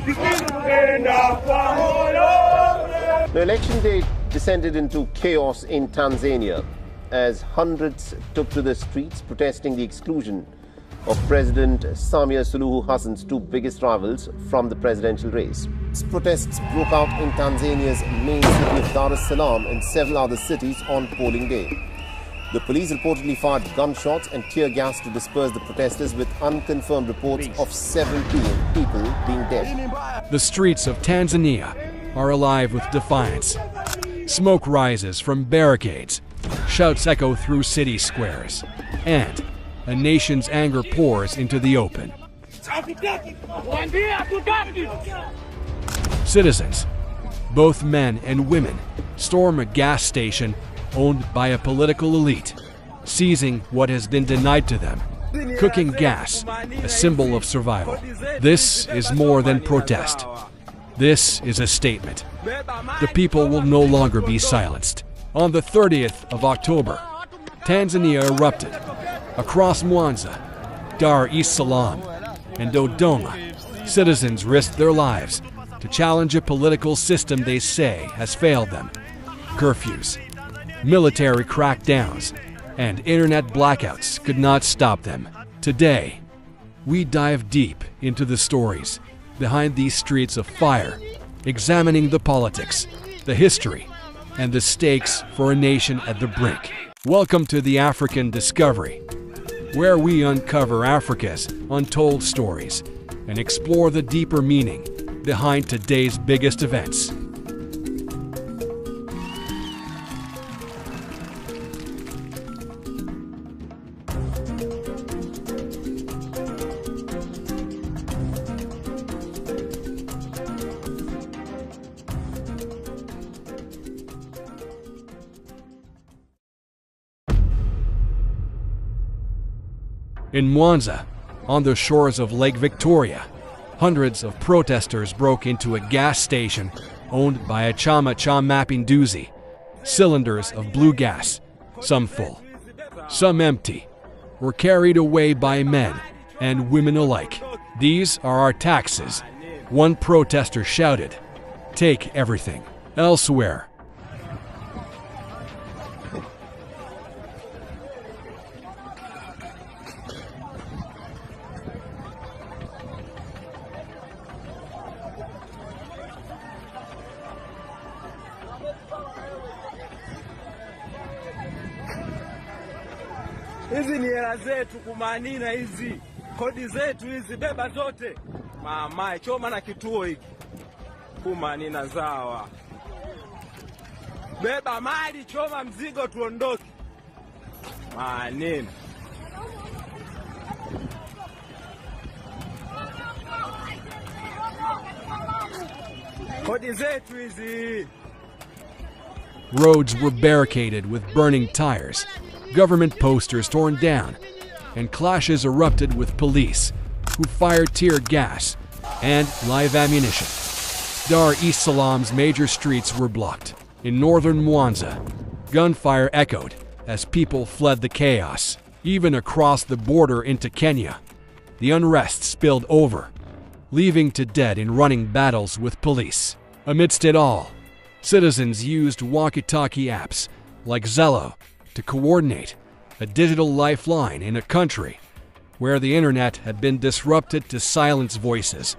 The election day descended into chaos in Tanzania as hundreds took to the streets protesting the exclusion of President Samia Suluhu Hassan's two biggest rivals from the presidential race. Protests broke out in Tanzania's main city of Dar es Salaam and several other cities on polling day. The police reportedly fired gunshots and tear gas to disperse the protesters, with unconfirmed reports of 70 people being dead. The streets of Tanzania are alive with defiance. Smoke rises from barricades, shouts echo through city squares, and a nation's anger pours into the open. Citizens, both men and women, storm a gas station owned by a political elite, seizing what has been denied to them, cooking gas, a symbol of survival. This is more than protest. This is a statement. The people will no longer be silenced. On the 30th of October, Tanzania erupted. Across Mwanza, Dar es Salaam, and Dodoma, citizens risked their lives to challenge a political system they say has failed them. Curfews, military crackdowns, and internet blackouts could not stop them. Today, we dive deep into the stories behind these streets of fire, examining the politics, the history, and the stakes for a nation at the brink. Welcome to the African Discovery, where we uncover Africa's untold stories and explore the deeper meaning behind today's biggest events. In Mwanza, on the shores of Lake Victoria, hundreds of protesters broke into a gas station owned by a Chama Cha Mapinduzi. Cylinders of blue gas, some full, some empty, were carried away by men and women alike. "These are our taxes," one protester shouted. "Take everything." Elsewhere, hizi ni hela zetu kumanina, hizi kodi zetu hizi, beba zote mama, choma na kituo hiki kumanina zawa, beba mali, choma mzigo, tuondoke manina. Kodi zetu hizi. roads were barricaded with burning tires, government posters torn down, and clashes erupted with police, who fired tear gas and live ammunition. Dar es Salaam's major streets were blocked. In northern Mwanza, gunfire echoed as people fled the chaos. Even across the border into Kenya, the unrest spilled over, leaving to dead in running battles with police. Amidst it all, citizens used walkie-talkie apps like Zello to coordinate a digital lifeline in a country where the internet had been disrupted to silence voices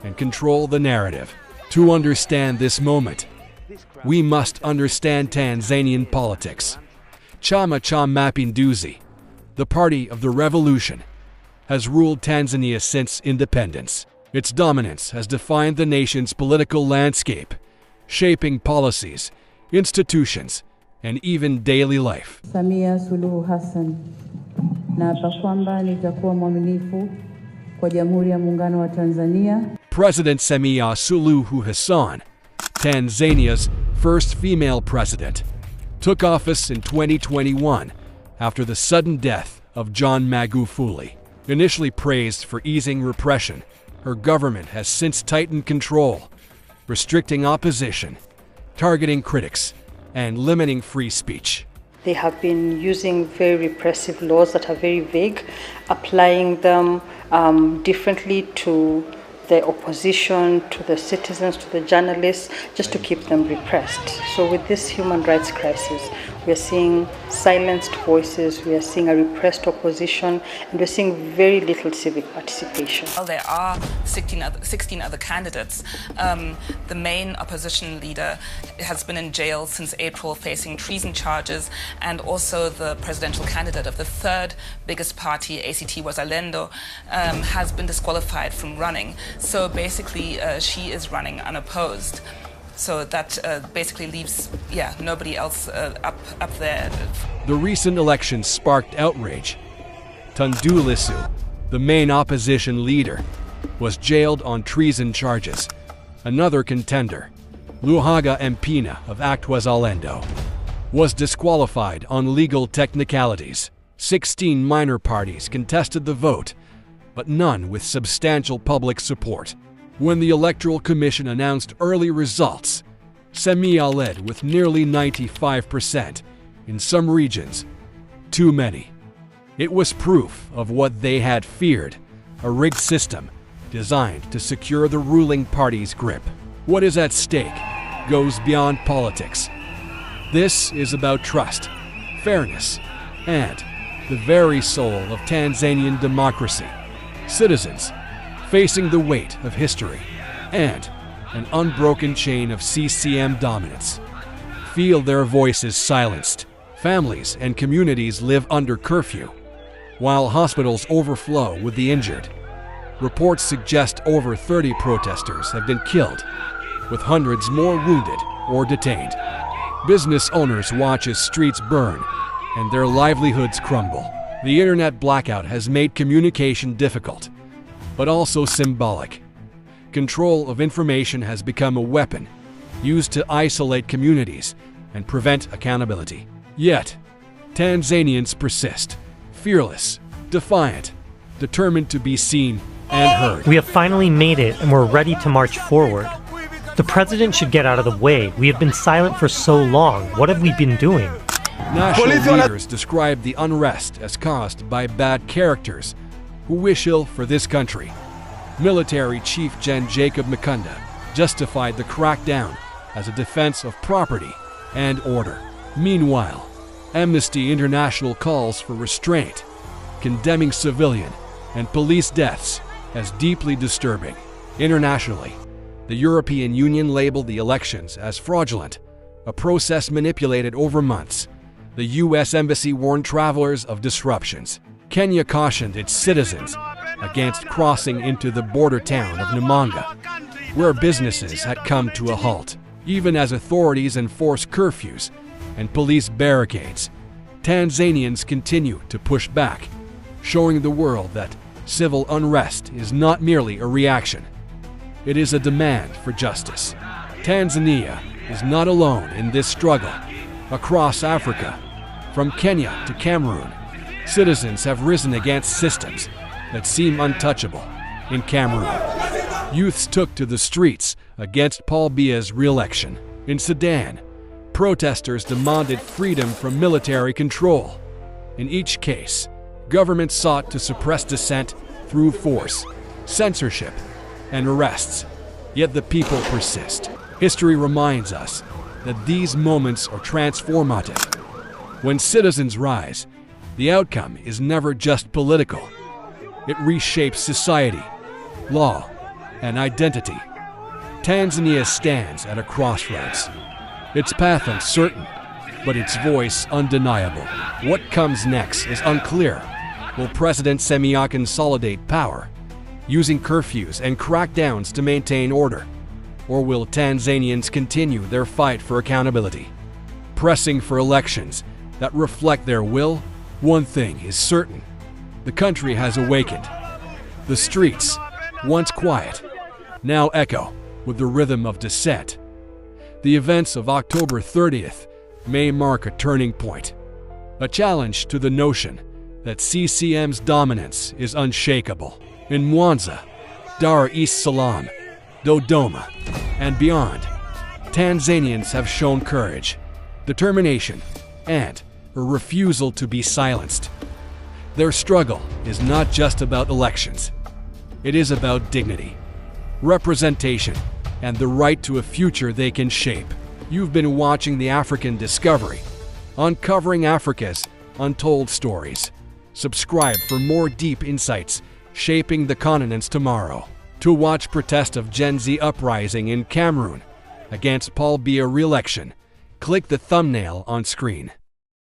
and control the narrative. To understand this moment, we must understand Tanzanian politics. Chama Cha Mapinduzi, the party of the revolution, has ruled Tanzania since independence. Its dominance has defined the nation's political landscape, shaping policies, institutions, and even daily life. Samia Suluhu Hassan, naapa kwamba nitakuwa mwaminifu kwa Jamhuri ya Muungano wa Tanzania. President Samia Suluhu Hassan, Tanzania's first female president, took office in 2021 after the sudden death of John Magufuli. Initially praised for easing repression, her government has since tightened control, restricting opposition, targeting critics, and limiting free speech. They have been using very repressive laws that are very vague, applying them differently to the opposition, to the citizens, to the journalists, just to keep them repressed. So with this human rights crisis, we are seeing silenced voices, we are seeing a repressed opposition, and we're seeing very little civic participation. Well, there are 16 other candidates. The main opposition leader has been in jail since April, facing treason charges, and also the presidential candidate of the third biggest party, ACT Wazalendo, has been disqualified from running. So basically, she is running unopposed. So that basically leaves, nobody else up there. The recent election sparked outrage. Tundu Lissu, the main opposition leader, was jailed on treason charges. Another contender, Luhaga Mpina of ACT Wazalendo, was disqualified on legal technicalities. 16 minor parties contested the vote, but none with substantial public support. When the Electoral Commission announced early results, Samia led with nearly 95%. In some regions, too many. It was proof of what they had feared, a rigged system designed to secure the ruling party's grip. What is at stake goes beyond politics. This is about trust, fairness, and the very soul of Tanzanian democracy. Citizens facing the weight of history and an unbroken chain of CCM dominance feel their voices silenced. Families and communities live under curfew, while hospitals overflow with the injured. Reports suggest over 30 protesters have been killed, with hundreds more wounded or detained. Business owners watch as streets burn and their livelihoods crumble. The internet blackout has made communication difficult, but also symbolic. Control of information has become a weapon used to isolate communities and prevent accountability. Yet, Tanzanians persist, fearless, defiant, determined to be seen and heard. We have finally made it, and we're ready to march forward. The president should get out of the way. We have been silent for so long. What have we been doing? National leaders describe the unrest as caused by bad characters who wish ill for this country. Military Chief Gen Jacob Mukunda justified the crackdown as a defense of property and order. Meanwhile, Amnesty International calls for restraint, condemning civilian and police deaths as deeply disturbing. Internationally, the European Union labeled the elections as fraudulent, a process manipulated over months. The U.S. Embassy warned travelers of disruptions. Kenya cautioned its citizens against crossing into the border town of Namanga, where businesses had come to a halt. Even as authorities enforce curfews and police barricades, Tanzanians continue to push back, showing the world that civil unrest is not merely a reaction. It is a demand for justice. Tanzania is not alone in this struggle. Across Africa, from Kenya to Cameroon, citizens have risen against systems that seem untouchable. In Cameroon, youths took to the streets against Paul Biya's re-election. In Sudan, protesters demanded freedom from military control. In each case, government sought to suppress dissent through force, censorship, and arrests. Yet the people persist. History reminds us that these moments are transformative. When citizens rise, the outcome is never just political. It reshapes society, law, and identity. Tanzania stands at a crossroads. Its path uncertain, but its voice undeniable. What comes next is unclear. Will President Samia consolidate power, using curfews and crackdowns to maintain order? Or will Tanzanians continue their fight for accountability, pressing for elections that reflect their will? One thing is certain: the country has awakened. The streets, once quiet, now echo with the rhythm of dissent. The events of October 30th may mark a turning point, a challenge to the notion that CCM's dominance is unshakable. In Mwanza, Dar es Salaam, Dodoma, and beyond, Tanzanians have shown courage, determination, and a refusal to be silenced. Their struggle is not just about elections. It is about dignity, representation, and the right to a future they can shape. You've been watching The African Discovery, uncovering Africa's untold stories. Subscribe for more deep insights shaping the continent's tomorrow. To watch protest of Gen Z uprising in Cameroon against Paul Biya re-election, click the thumbnail on screen.